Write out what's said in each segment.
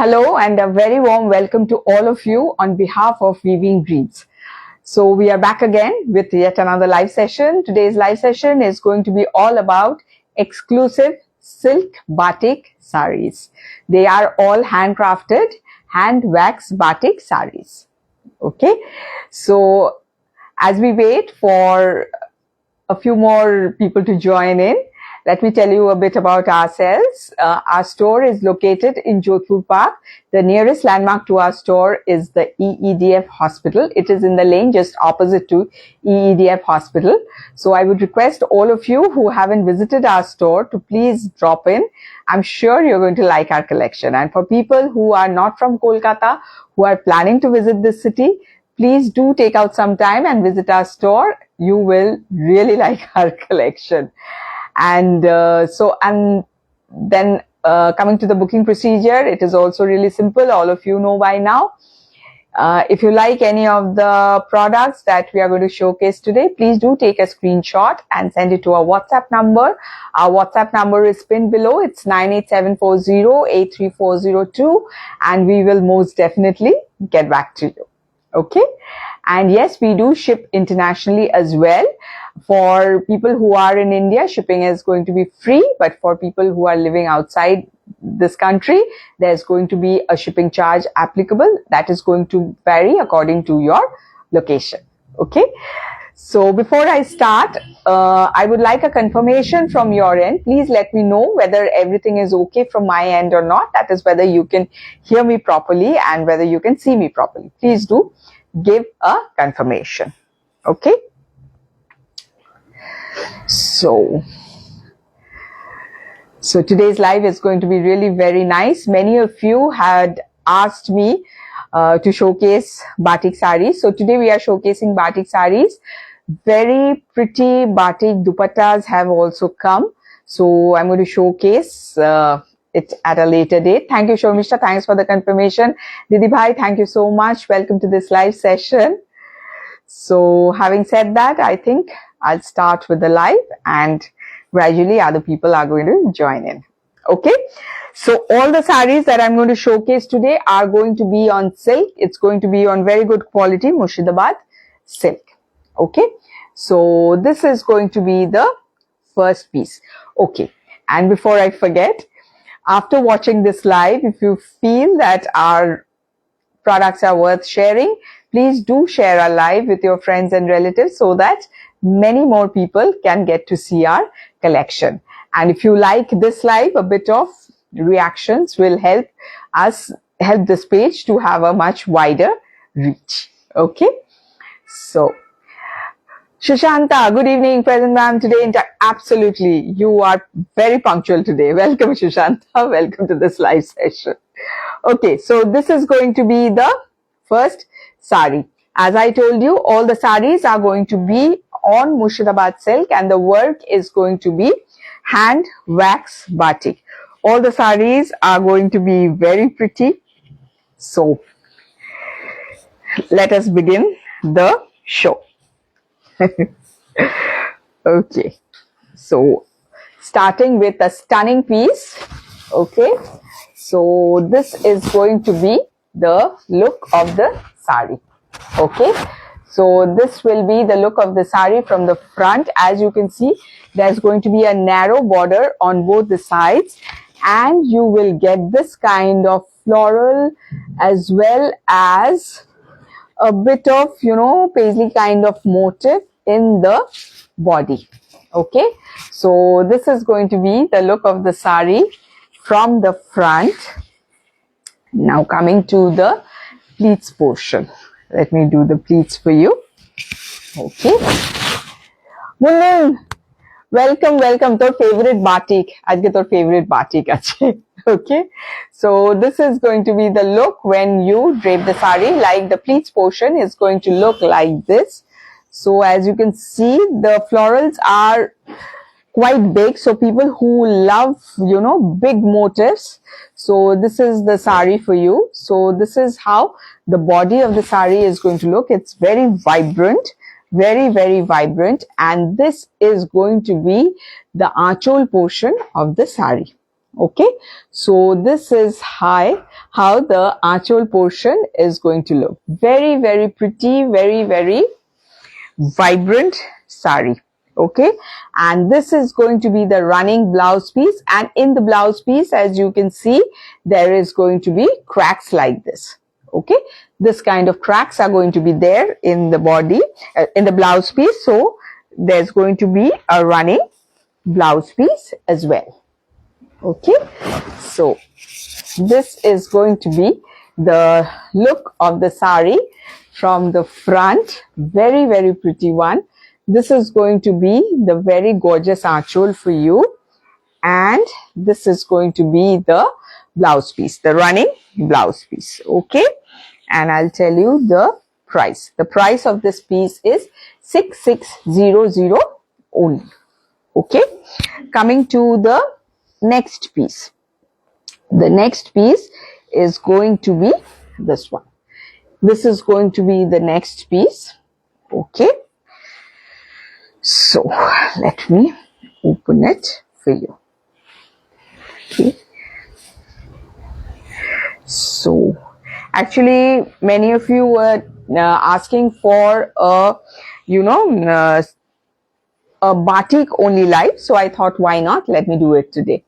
Hello and a very warm welcome to all of you on behalf of Weaving Breeds. So we are back again with yet another live session. Today's live session is going to be all about exclusive silk batik sarees. They are all handcrafted, hand wax batik sarees. Okay, so as we wait for a few more people to join in, let me tell you a bit about ourselves. Our store is located in Jodhpur Park. The nearest landmark to our store is the EEDF hospital. It is in the lane just opposite to EEDF hospital. So I would request all of you who haven't visited our store to please drop in. I'm sure you're going to like our collection. And for people who are not from Kolkata, who are planning to visit this city, please do take out some time and visit our store. You will really like our collection. And then coming to the booking procedure, it is also really simple. All of you know by now. If you like any of the products that we are going to showcase today, please do take a screenshot and send it to our WhatsApp number. Our WhatsApp number is pinned below. It's 98740-83402, and we will most definitely get back to you. Okay. And yes, we do ship internationally as well. For people who are in India, shipping is going to be free. But for people who are living outside this country, there's going to be a shipping charge applicable. That is going to vary according to your location. Okay. So before I start, I would like a confirmation from your end. Please let me know whether everything is okay from my end or not. That is whether you can hear me properly and whether you can see me properly. Please do give a confirmation. Okay. So today's live is going to be really very nice. Many of you had asked me to showcase batik sarees. So today we are showcasing batik sarees. Very pretty batik dupattas have also come. So I'm going to showcase it at a later date. Thank you, Shomishta. Thanks for the confirmation. Didi Bhai, thank you so much. Welcome to this live session. So having said that, I think I'll start with the live and gradually other people are going to join in. Okay. So all the sarees that I'm going to showcase today are going to be on silk. It's going to be on very good quality Murshidabad silk. Okay. So this is going to be the first piece. Okay. And before I forget, after watching this live, if you feel that our products are worth sharing, please do share our live with your friends and relatives so that many more people can get to see our collection. And if you like this live, a bit of reactions will help this page to have a much wider reach. Okay. So Shushanta, good evening, present ma'am. Today, absolutely, you are very punctual today. Welcome, Shushanta. Welcome to this live session. Okay, so this is going to be the first saree. As I told you, all the sarees are going to be on Murshidabad silk and the work is going to be hand wax batik. All the sarees are going to be very pretty. So let us begin the show. Okay, so starting with a stunning piece. Okay, so this is going to be the look of the saree. Okay, so this will be the look of the saree from the front. As you can see, there's going to be a narrow border on both the sides and you will get this kind of floral as well as a bit of, paisley kind of motif in the body. Okay, so this is going to be the look of the saree from the front. Now coming to the pleats portion. Let me do the pleats for you. Okay. Mundan, welcome. Tor favorite batik. Ajke tor favorite batik ache. Okay. So this is going to be the look when you drape the saree. Like the pleats portion is going to look like this. So as you can see, the florals are quite big. So people who love, big motifs. So this is the saree for you. So this is how the body of the saree is going to look. It's very vibrant, very, very vibrant. And this is going to be the aanchol portion of the saree. Okay, so this is how the aanchol portion is going to look. Very, very pretty, very, very vibrant sari. Okay, and this is going to be the running blouse piece, and in the blouse piece, as you can see, there is going to be cracks like this. Okay, this kind of cracks are going to be there in the body, in the blouse piece. So there's going to be a running blouse piece as well. Okay, so this is going to be the look of the sari from the front. Very, very pretty one. This is going to be the very gorgeous aanchol for you, and this is going to be the blouse piece, the running blouse piece. Okay, and I'll tell you the price. The price of this piece is 6600 only. Okay, coming to the next piece. The next piece is going to be this one. This is going to be the next piece. Okay, so let me open it for you. Okay, so actually many of you were asking for a a batik only live, so I thought, why not, let me do it today.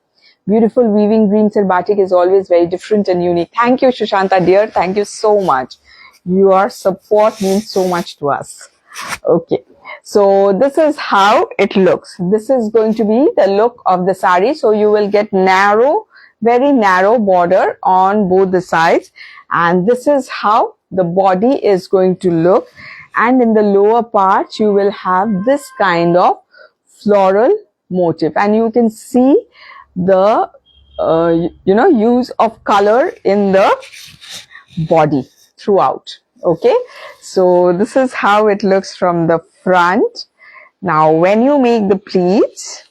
Beautiful weaving dreams in batik is always very different and unique. Thank you, Shushanta dear, thank you so much. Your support means so much to us. Okay, so this is how it looks. This is going to be the look of the sari. So you will get narrow, very narrow border on both the sides, and this is how the body is going to look. And in the lower part you will have this kind of floral motif, and you can see the use of color in the body throughout. Okay, so this is how it looks from the front. Now when you make the pleats,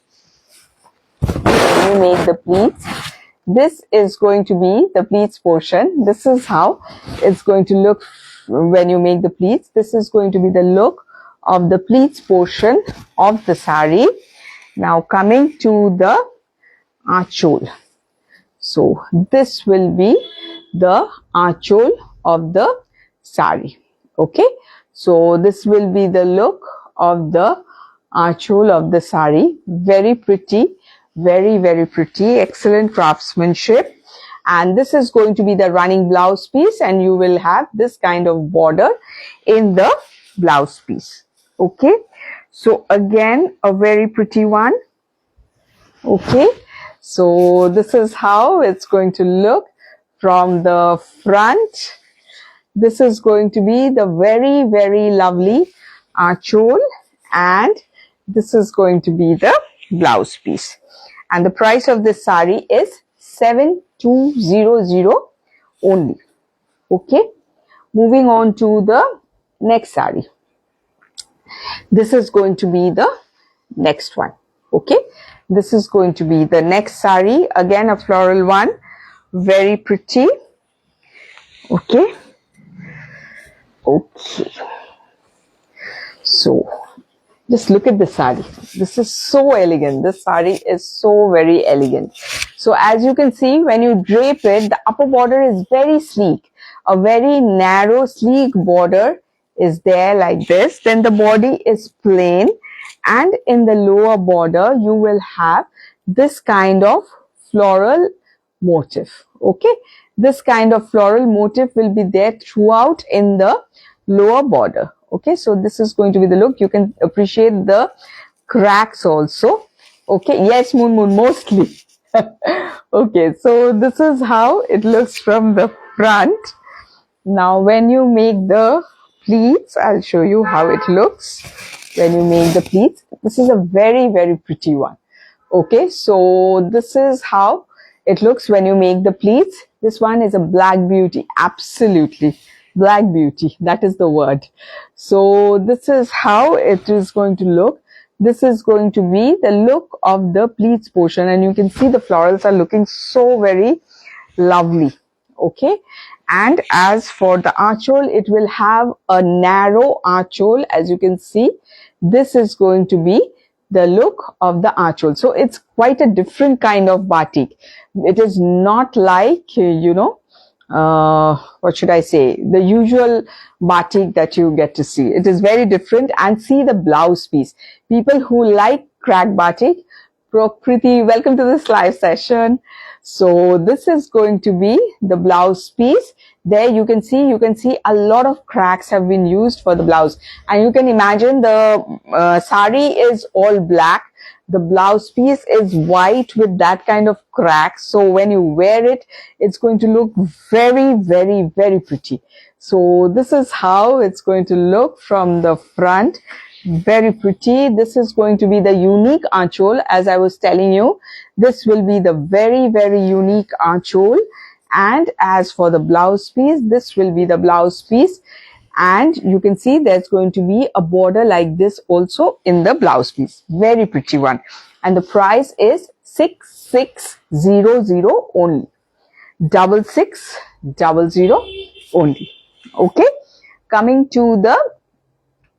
this is going to be the pleats portion. This is how it's going to look when you make the pleats. This is going to be the look of the pleats portion of the sari. Now coming to the aanchol. So this will be the aanchol of the sari. Okay, so this will be the look of the aanchol of the sari. Very pretty, very, very pretty, excellent craftsmanship. And this is going to be the running blouse piece, and you will have this kind of border in the blouse piece. Okay, so again a very pretty one. Okay, so this is how it's going to look from the front. This is going to be the very, very lovely aanchol, and this is going to be the blouse piece. And the price of this sari is 7200 only. Okay, moving on to the next sari. This is going to be the next one. Okay, this is going to be the next sari, again a floral one, very pretty. Okay, so just look at the sari. This is so elegant. This sari is so very elegant. So as you can see, when you drape it, the upper border is very sleek. A very narrow, sleek border is there like this. Then the body is plain, and in the lower border you will have this kind of floral motif. Okay, this kind of floral motif will be there throughout in the lower border. Okay, so this is going to be the look. You can appreciate the cracks also. Okay, yes, Moon, mostly. Okay, so this is how it looks from the front. Now when you make the pleats, I'll show you how it looks when you make the pleats. This is a very, very pretty one. Okay, so this is how it looks when you make the pleats. This one is a black beauty, absolutely. Black beauty, that is the word. So this is how it is going to look. This is going to be the look of the pleats portion, and you can see the florals are looking so very lovely. Okay, and as for the aanchol, it will have a narrow aanchol. As you can see, this is going to be the look of the aanchol. So it's quite a different kind of batik. It is not like, what should I say, the usual batik that you get to see. It is very different. And see the blouse piece. People who like crack batik, Prakriti, welcome to this live session. So this is going to be the blouse piece. There you can see a lot of cracks have been used for the blouse. And you can imagine the saree is all black. The blouse piece is white with that kind of crack. So when you wear it, it's going to look very, very, very pretty. So this is how it's going to look from the front. Very pretty. This is going to be the unique aanchol, as I was telling you. This will be the very, very unique aanchol. And as for the blouse piece, this will be the blouse piece. And you can see there's going to be a border like this also in the blouse piece. Very pretty one. And the price is 6600 only. 6600 only. Okay. Coming to the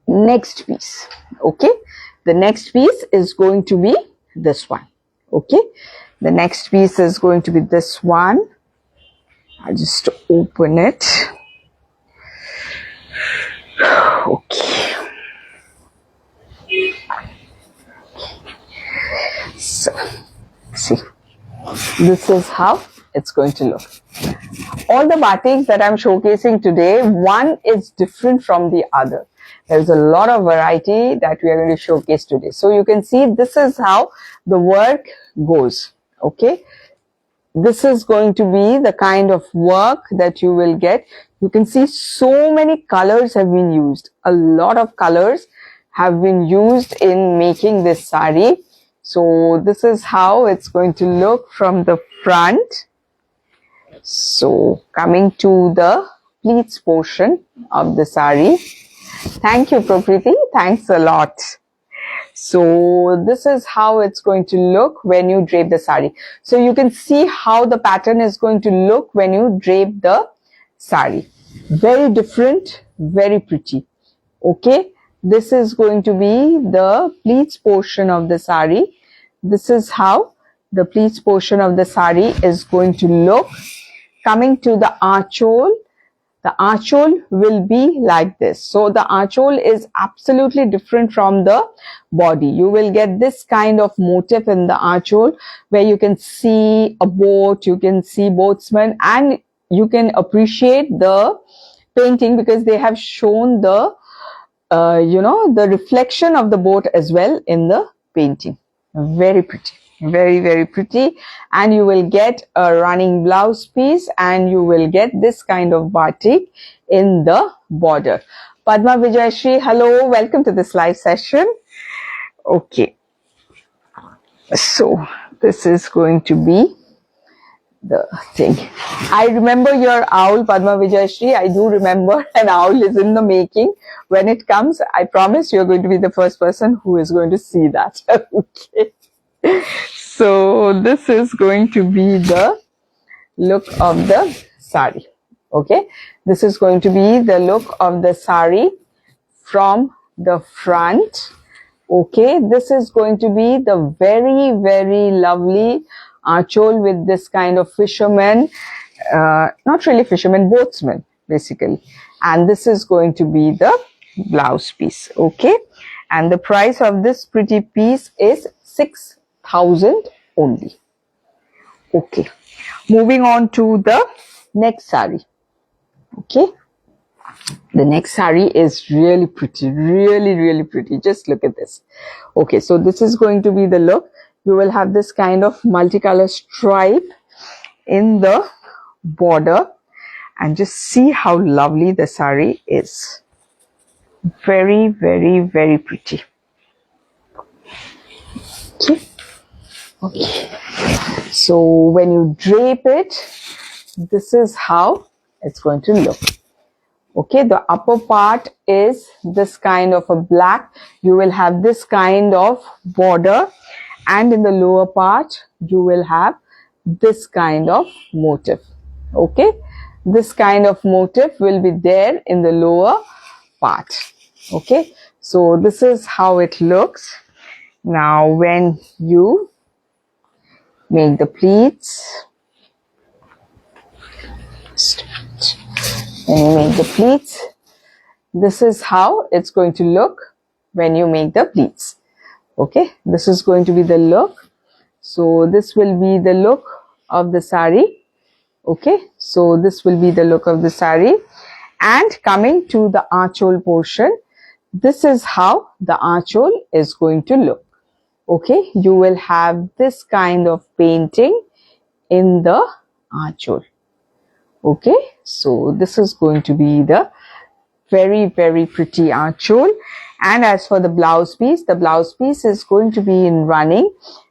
next piece. Okay. The next piece is going to be this one. Okay. The next piece is going to be this one. I'll just open it. Okay. So, see. This is how it's going to look. All the batiks that I'm showcasing today, one is different from the other. There's a lot of variety that we are going to showcase today. So you can see this is how the work goes. Okay. This is going to be the kind of work that you will get. You can see so many colors have been used. A lot of colors have been used in making this saree. So this is how it's going to look from the front. So coming to the pleats portion of the saree. Thank you, Prakriti. Thanks a lot. So this is how it's going to look when you drape the saree. So you can see how the pattern is going to look when you drape the saree. Very different, very pretty. Okay. This is going to be the pleats portion of the saree. This is how the pleats portion of the saree is going to look. Coming to the aanchol. The aanchol will be like this. So the aanchol is absolutely different from the body. You will get this kind of motif in the aanchol where you can see a boat, you can see boatsman, and you can appreciate the painting because they have shown the, the reflection of the boat as well in the painting. Very pretty. Very, very pretty. And you will get a running blouse piece and you will get this kind of batik in the border. Padma Vijayashri, hello, welcome to this live session. Okay. So this is going to be the thing. I remember your owl, Padma Vijayashri. I do remember an owl is in the making. When it comes, I promise you're going to be the first person who is going to see that. Okay. So this is going to be the look of the saree. Okay. This is going to be the look of the saree from the front. Okay. This is going to be the very, very lovely aanchol with this kind of fisherman, not really fisherman, boatsman, basically. And this is going to be the blouse piece. Okay. And the price of this pretty piece is 6,000 only. Okay. Moving on to the next saree. Okay. The next saree is really pretty. Really, really pretty. Just look at this. Okay. So this is going to be the look. You will have this kind of multicolor stripe in the border. And just see how lovely the saree is. Very, very, very pretty. Okay. Okay. So when you drape it, this is how it's going to look. Okay. The upper part is this kind of a black. You will have this kind of border. And in the lower part, you will have this kind of motif. Okay. This kind of motif will be there in the lower part. Okay. So this is how it looks. Now when you make the pleats, this is how it's going to look when you make the pleats. Okay, this is going to be the look. So this will be the look of the saree. Okay, so this will be the look of the saree. And coming to the archhole portion, this is how the archhole is going to look. Okay, you will have this kind of painting in the archhole. Okay, so this is going to be the very, very pretty archhole. And as for the blouse piece is going to be in running,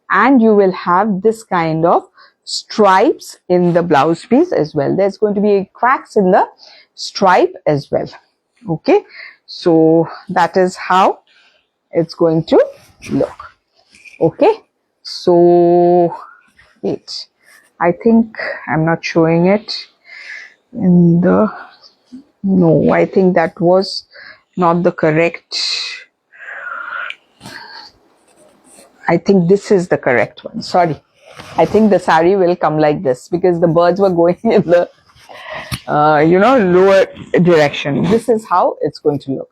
and you will have this kind of stripes in the blouse piece as well. There's going to be cracks in the stripe as well. Okay, so that is how it's going to look. Okay, so wait, I think I'm not showing it in the, no, I think that was not the correct. I think this is the correct one. Sorry. I think the saree will come like this because the birds were going in the, lower direction. This is how it's going to look.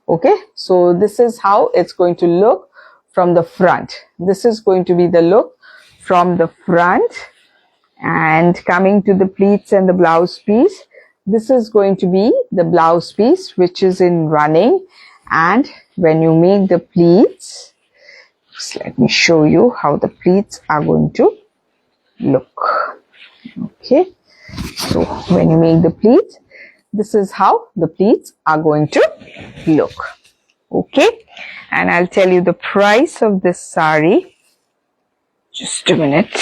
Okay. So this is how it's going to look from the front. This is going to be the look from the front. And coming to the pleats and the blouse piece, this is going to be the blouse piece which is in running. And when you make the pleats, just let me show you how the pleats are going to look. Okay, so when you make the pleats, this is how the pleats are going to look. Okay, and I'll tell you the price of this saree. Just a minute.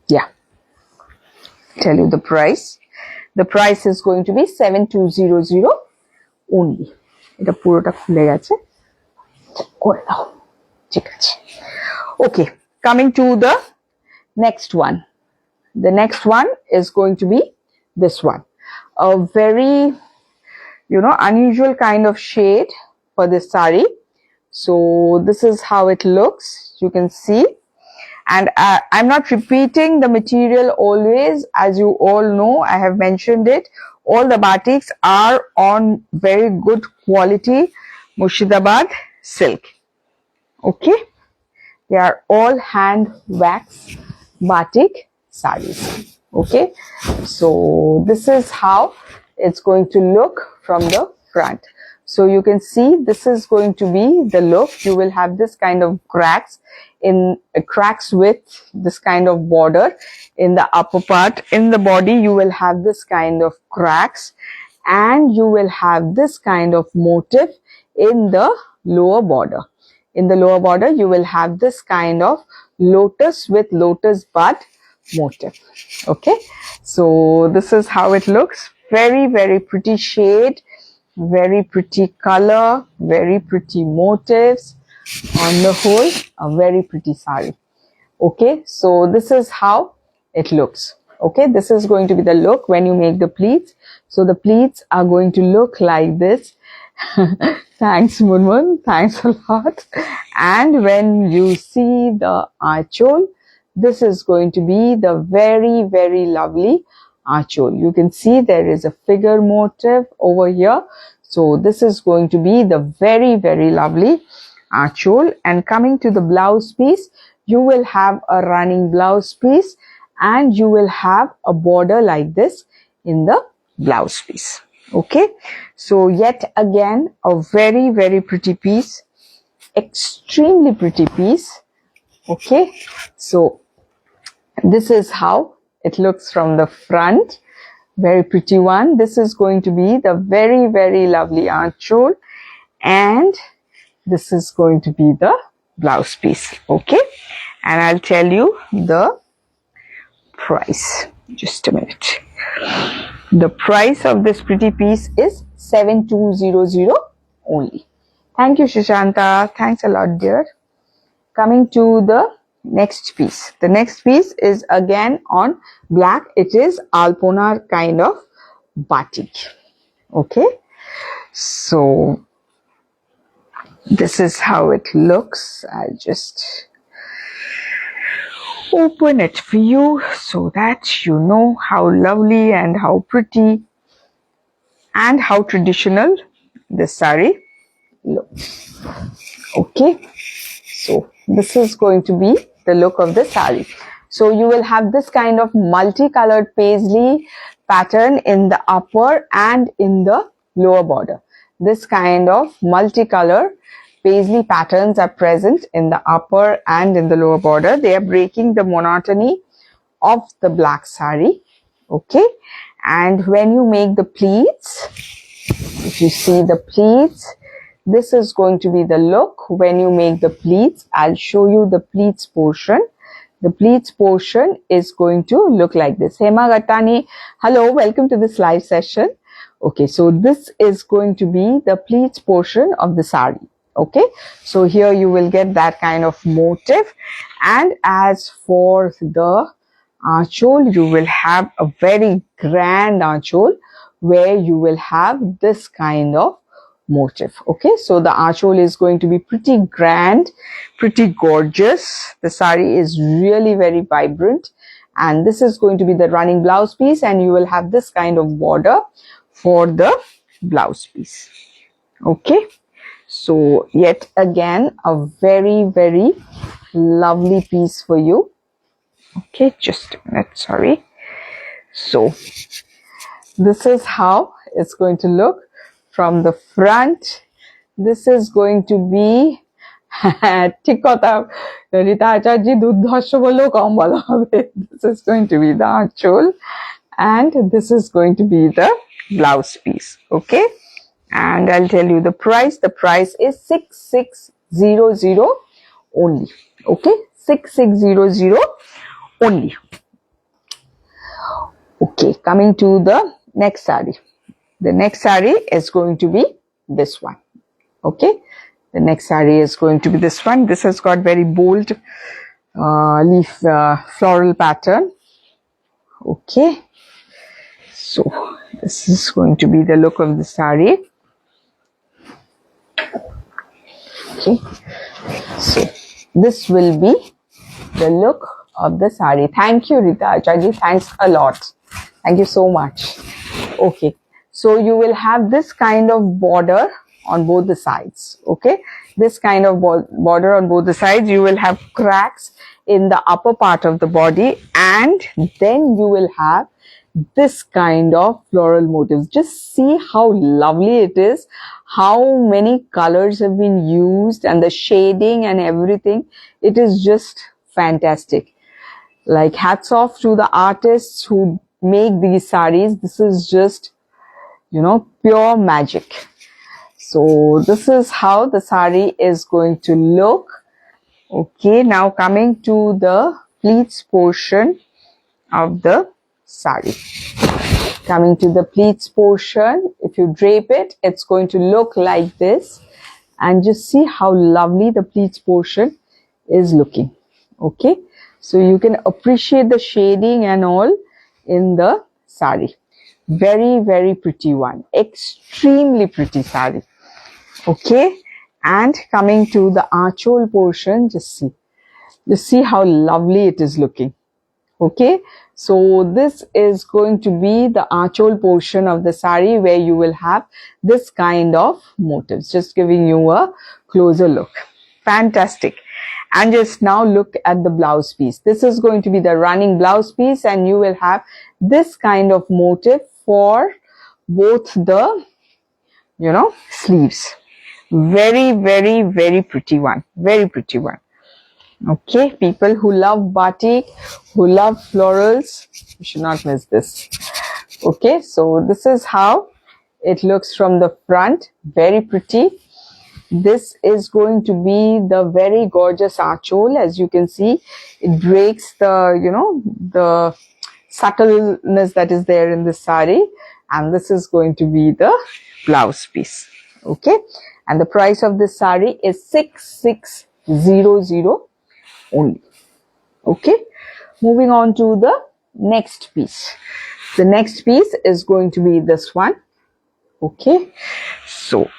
Yeah, tell you the price. The price is going to be 7200 only. এটা পুরোটা খুলে গেছে করে দাও ঠিক আছে Okay, coming to the next one. The next one is going to be this one, a very unusual kind of shade for this saree. So this is how it looks, you can see. And I'm not repeating the material always, as you all know, I have mentioned it. All the batiks are on very good quality Murshidabad silk. Okay, they are all hand wax batik sarees. Okay, so this is how it's going to look from the front. So you can see this is going to be the look. You will have this kind of cracks with this kind of border in the upper part. In the body you will have this kind of cracks, and you will have this kind of motif in the lower border. In the lower border you will have this kind of lotus with lotus bud motif. Okay, so this is how it looks. Very, very pretty shade, very pretty color, very pretty motifs. On the whole, a very pretty saree. Okay, so this is how it looks. Okay, this is going to be the look when you make the pleats. So the pleats are going to look like this. Thanks Munmun, thanks a lot. And when you see the archhole, this is going to be the very, very lovely archhole. You can see there is a figure motif over here. So this is going to be the very, very lovely archhole. And coming to the blouse piece, you will have a running blouse piece, and you will have a border like this in the blouse piece. Okay, so yet again a very, very pretty piece, extremely pretty piece. Okay, so this is how it looks from the front. Very pretty one. This is going to be the very, very lovely archhole, and this is going to be the blouse piece. Okay, and I'll tell you the price. Just a minute. The price of this pretty piece is 7200 only. Thank you Shashanta, thanks a lot dear. Coming to the next piece. The next piece is again on black. It is Alpona kind of batik. Okay, so This is how it looks. I'll just open it for you so that you know how lovely and how pretty and how traditional this saree looks. Okay, so this is going to be the look of the saree. So you will have this kind of multicolored paisley pattern in the upper and in the lower border. This kind of multicolor paisley patterns are present in the upper and in the lower border. They are breaking the monotony of the black saree. Okay, and when you make the pleats, if you see the pleats, this is going to be the look when you make the pleats. I'll show you the pleats portion. The pleats portion is going to look like this. Hema Gattani, hello, welcome to this live session. Okay, so this is going to be the pleats portion of the saree. Okay, so here you will get that kind of motif. And as for the archole, you will have a very grand archole where you will have this kind of motif. Okay, so the archole is going to be pretty grand, pretty gorgeous. The saree is really very vibrant, and this is going to be the running blouse piece, and you will have this kind of border for the blouse piece. Okay, so yet again a very, very lovely piece for you. Okay, just a minute, sorry. So this is how it's going to look from the front. This is going to be this is going to be the archole, and this is going to be the blouse piece. Okay, and I'll tell you the price. The price is 6600 only. Okay, 6600 only. Okay, coming to the next saree. The next saree is going to be this one. Okay, the next saree is going to be this one. This has got very bold leaf floral pattern. Okay, so this is going to be the look of the saree. Okay, so this will be the look of the saree. Thank you, Rita Acharji. Thanks a lot. Thank you so much. Okay, so you will have this kind of border on both the sides. Okay, this kind of border on both the sides. You will have cracks in the upper part of the body, and then you will have this kind of floral motifs. Just see how lovely it is, how many colors have been used, and the shading and everything. It is just fantastic. Like, hats off to the artists who make these sarees. This is just, you know, pure magic. So this is how the saree is going to look. Okay, now coming to the pleats portion of the saree. Coming to the pleats portion, if you drape it, it's going to look like this. And just see how lovely the pleats portion is looking. Okay, so you can appreciate the shading and all in the saree. Very, very pretty one. Extremely pretty saree. Okay, and coming to the archole portion, just see how lovely it is looking. Okay, so this is going to be the archole portion of the saree where you will have this kind of motifs. Just giving you a closer look. Fantastic. And just now look at the blouse piece. This is going to be the running blouse piece, and you will have this kind of motif for both the, you know, sleeves. Very, very, very pretty one. Very pretty one. Okay, people who love batik, who love florals, you should not miss this. Okay, so this is how it looks from the front. Very pretty. This is going to be the very gorgeous archole. As you can see, it breaks the, you know, the subtleness that is there in the saree. And this is going to be the blouse piece. Okay, and the price of this saree is 6600 only. Okay, moving on to the next piece. The next piece is going to be this one. Okay, so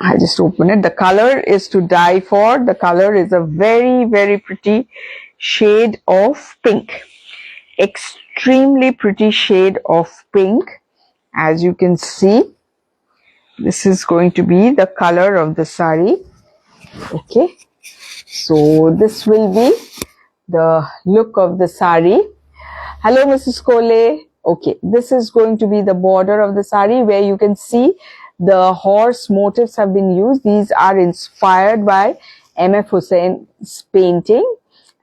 I just open it. The color is to die for. The color is a very, very pretty shade of pink. Extremely pretty shade of pink. As you can see, this is going to be the color of the saree. Okay. So this will be the look of the saree. Hello, Mrs. Kole. Okay, this is going to be the border of the saree where you can see the horse motifs have been used. These are inspired by M.F. Hussein's painting,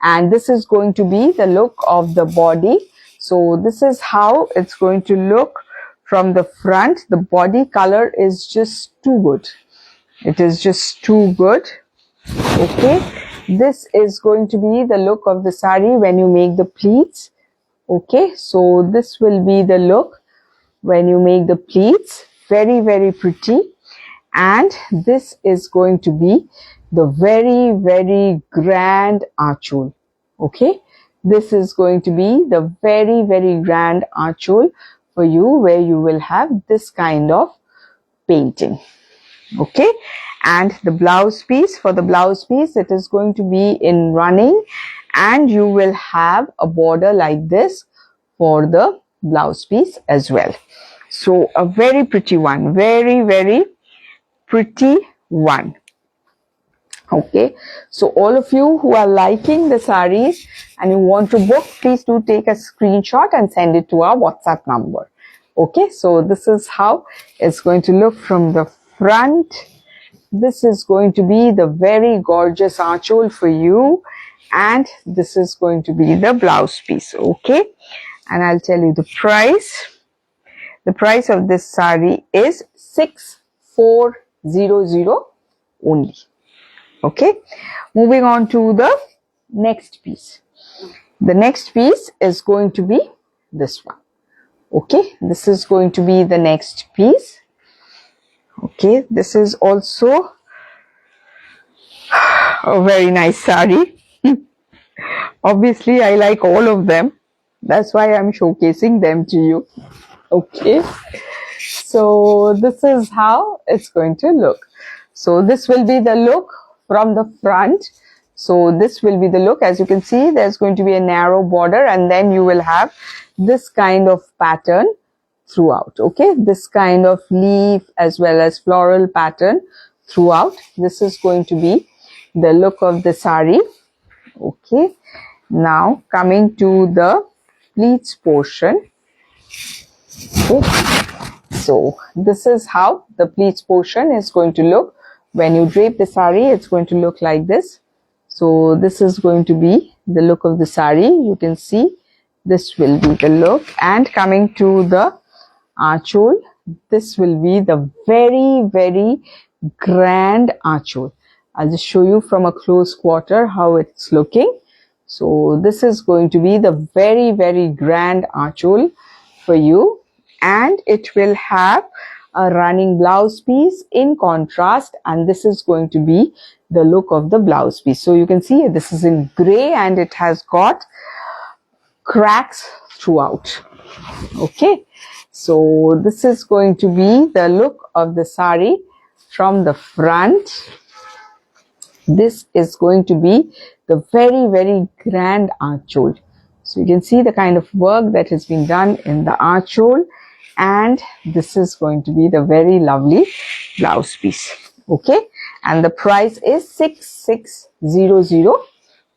and this is going to be the look of the body. So this is how it's going to look from the front. The body color is just too good. It is just too good. Okay, this is going to be the look of the saree when you make the pleats. Okay, so this will be the look when you make the pleats. Very, very pretty. And this is going to be the very, very grand archole. Okay, this is going to be the very, very grand archole for you, where you will have this kind of painting. Okay, and the blouse piece, for the blouse piece, it is going to be in running, and you will have a border like this for the blouse piece as well. So a very pretty one, very, very pretty one. Okay, so all of you who are liking the sarees and you want to book, please do take a screenshot and send it to our WhatsApp number. Okay, so this is how it's going to look from the front. This is going to be the very gorgeous archole for you, and this is going to be the blouse piece. Okay, and I'll tell you the price. The price of this saree is 6400 only. Okay, moving on to the next piece. The next piece is going to be this one. Okay, this is going to be the next piece. Okay, this is also a very nice saree. Obviously, I like all of them. That's why I'm showcasing them to you. Okay, so this is how it's going to look. So this will be the look from the front. So this will be the look. As you can see, there's going to be a narrow border, and then you will have this kind of pattern throughout. Okay, this kind of leaf as well as floral pattern throughout. This is going to be the look of the saree. Okay, now coming to the pleats portion. Okay, so this is how the pleats portion is going to look. When you drape the saree, it's going to look like this. So this is going to be the look of the saree. You can see this will be the look. And coming to the archole, this will be the very, very grand archole. I'll just show you from a close quarter how it's looking. So this is going to be the very, very grand archole for you, and it will have a running blouse piece in contrast, and this is going to be the look of the blouse piece. So you can see this is in grey and it has got cracks throughout. Okay, so this is going to be the look of the saree from the front. This is going to be the very, very grand archole. So you can see the kind of work that has been done in the archole, and this is going to be the very lovely blouse piece. Okay, and the price is 6600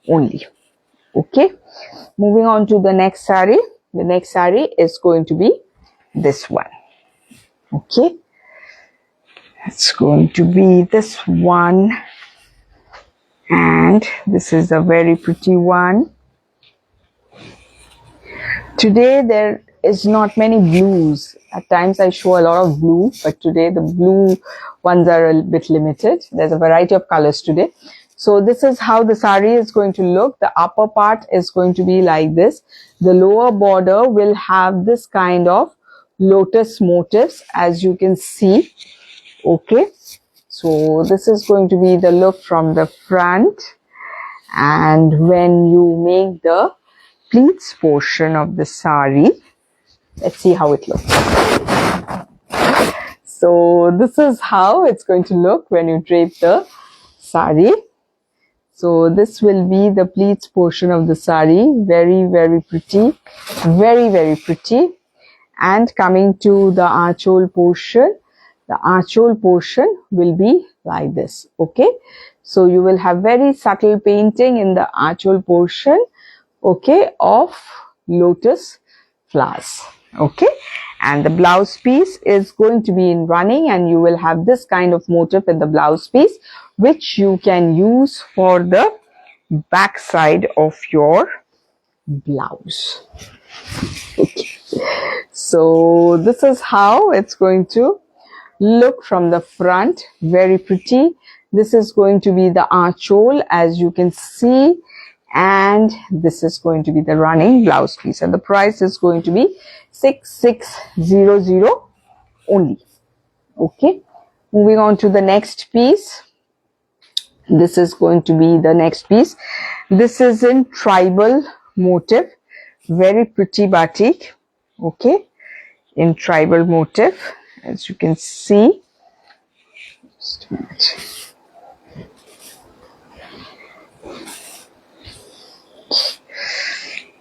only. Okay, moving on to the next saree. The next saree is going to be this one. Okay, it's going to be this one, and this is a very pretty one. Today there is not many blues. At times I show a lot of blue, but today the blue ones are a bit limited. There's a variety of colors today. So this is how the saree is going to look. The upper part is going to be like this. The lower border will have this kind of lotus motifs, as you can see. Okay, so this is going to be the look from the front, and when you make the pleats portion of the saree, let's see how it looks. So this is how it's going to look when you drape the saree. So this will be the pleats portion of the saree. Very, very pretty. Very, very pretty. And coming to the archhole portion, the archhole portion will be like this. Okay. So you will have very subtle painting in the archhole portion, okay, of lotus flowers. Okay. And the blouse piece is going to be in running, and you will have this kind of motif in the blouse piece, which you can use for the back side of your blouse. Okay. So this is how it's going to look from the front. Very pretty. This is going to be the archhole, as you can see, and this is going to be the running blouse piece, and the price is going to be 6600 only. Okay, moving on to the next piece. This is going to be the next piece. This is in tribal motif. Very pretty batik. Okay, in tribal motif, as you can see. Just a minute.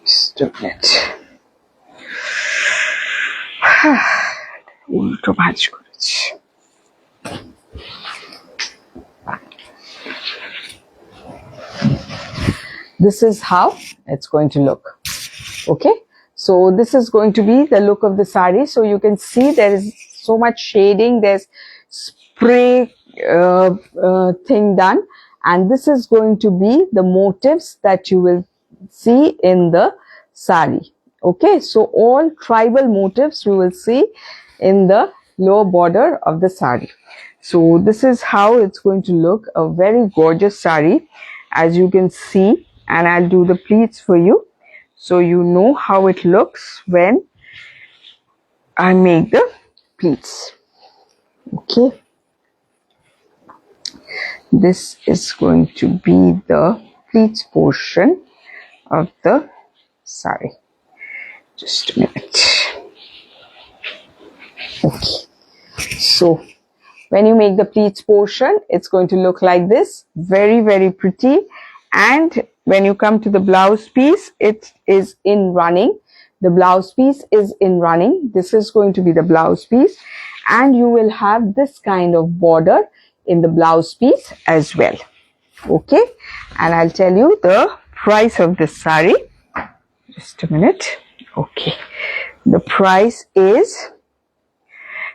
Just a minute. উল্টো ভাঁজ করেছি। This is how it's going to look. Okay, so this is going to be the look of the saree. So you can see there is so much shading, there's spray thing done, and this is going to be the motifs that you will see in the saree. Okay, so all tribal motifs you will see in the lower border of the saree. So this is how it's going to look, a very gorgeous saree, as you can see, and I'll do the pleats for you so you know how it looks when I make the pleats. Okay, this is going to be the pleats portion of the saree. Just a minute. Okay, so when you make the pleats portion, it's going to look like this. Very, very pretty. And when you come to the blouse piece, it is in running. The blouse piece is in running. This is going to be the blouse piece, and you will have this kind of border in the blouse piece as well. Okay, and I'll tell you the price of this saree. Just a minute. Okay, the price is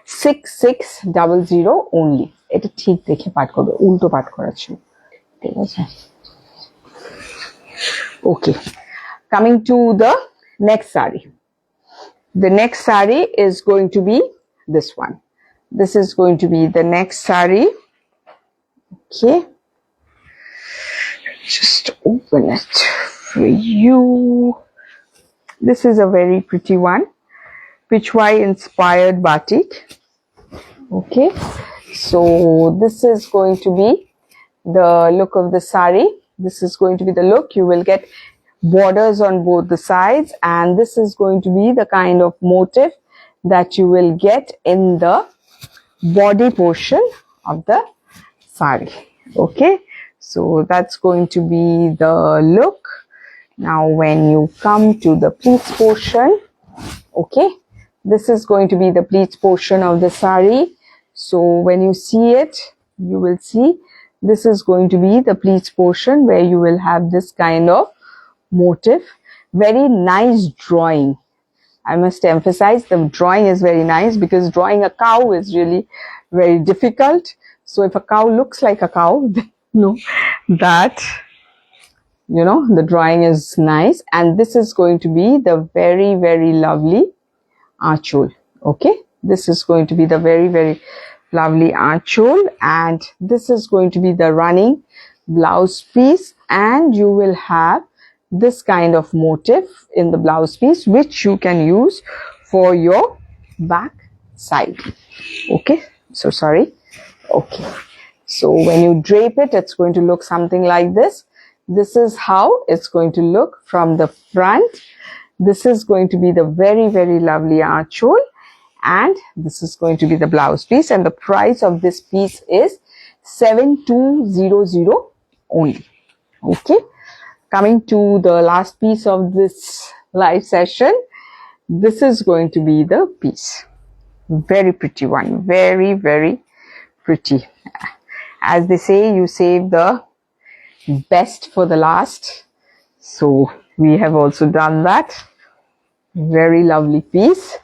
6600 only. এটা ঠিক দেখে পাঠ করবে, উল্টো পাঠ করাচ্ছি। ঠিক আছে। Okay, coming to the next saree. The next saree is going to be this one. This is going to be the next saree. Okay, just open it for you. This is a very pretty one, Pichwai inspired batik. Okay, so this is going to be the look of the saree. This is going to be the look. You will get borders on both the sides, and this is going to be the kind of motif that you will get in the body portion of the saree. Okay, so that's going to be the look. Now when you come to the pleats portion, okay, this is going to be the pleats portion of the saree. So when you see it, you will see this is going to be the pleats portion, where you will have this kind of motif. Very nice drawing. I must emphasize the drawing is very nice, because drawing a cow is really very difficult. So if a cow looks like a cow, then know that, you know, the drawing is nice. And this is going to be the very, very lovely archhole. Okay, this is going to be the very, very lovely archhole, and this is going to be the running blouse piece, and you will have this kind of motif in the blouse piece, which you can use for your back side. Okay, so sorry. Okay, so when you drape it, it's going to look something like this. This is how it's going to look from the front. This is going to be the very, very lovely archhole, and this is going to be the blouse piece, and the price of this piece is 7200 only. Okay, coming to the last piece of this live session, this is going to be the piece. Very pretty one, very, very pretty. As they say, you save the best for the last. So we have also done that. Very lovely piece.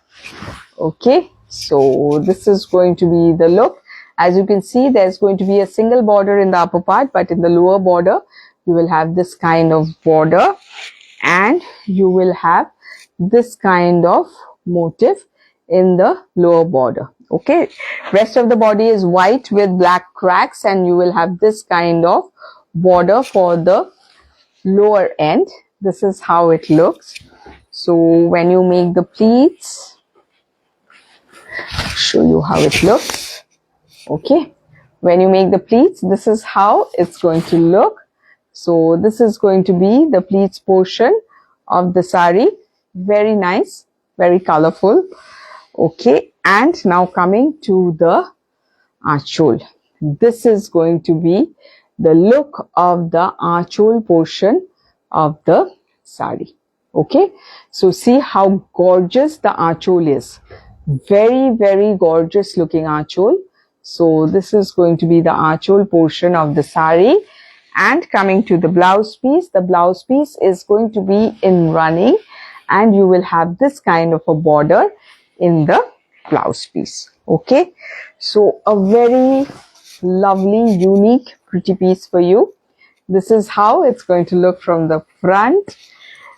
Okay, so this is going to be the look. As you can see, there's going to be a single border in the upper part, but in the lower border, you will have this kind of border, and you will have this kind of motif in the lower border. Okay, rest of the body is white with black cracks, and you will have this kind of border for the lower end. This is how it looks. So when you make the pleats, show you how it looks. Okay, when you make the pleats, this is how it's going to look. So this is going to be the pleats portion of the sari. Very nice, very colorful. Okay, and now coming to the archhole. This is going to be the look of the archhole portion of the sari. Okay, so see how gorgeous the archhole is. Very, very gorgeous looking archhole. So this is going to be the archhole portion of the sari. And coming to the blouse piece is going to be in running, and you will have this kind of a border in the blouse piece. Okay, so a very lovely, unique, pretty piece for you. This is how it's going to look from the front.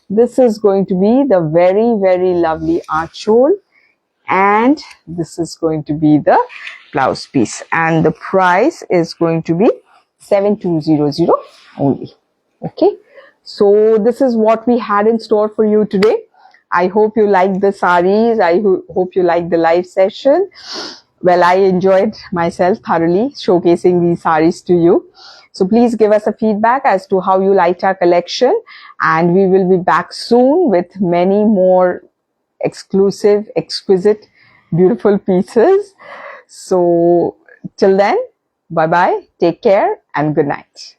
This is going to be the very, very lovely archhole, and this is going to be the blouse piece, and the price is going to be 7200 only. Okay, so this is what we had in store for you today. I hope you liked the sarees. I hope you liked the live session. Well, I enjoyed myself thoroughly showcasing these sarees to you. So please give us a feedback as to how you liked our collection, and we will be back soon with many more exclusive, exquisite, beautiful pieces. So till then, bye bye, take care, and good night.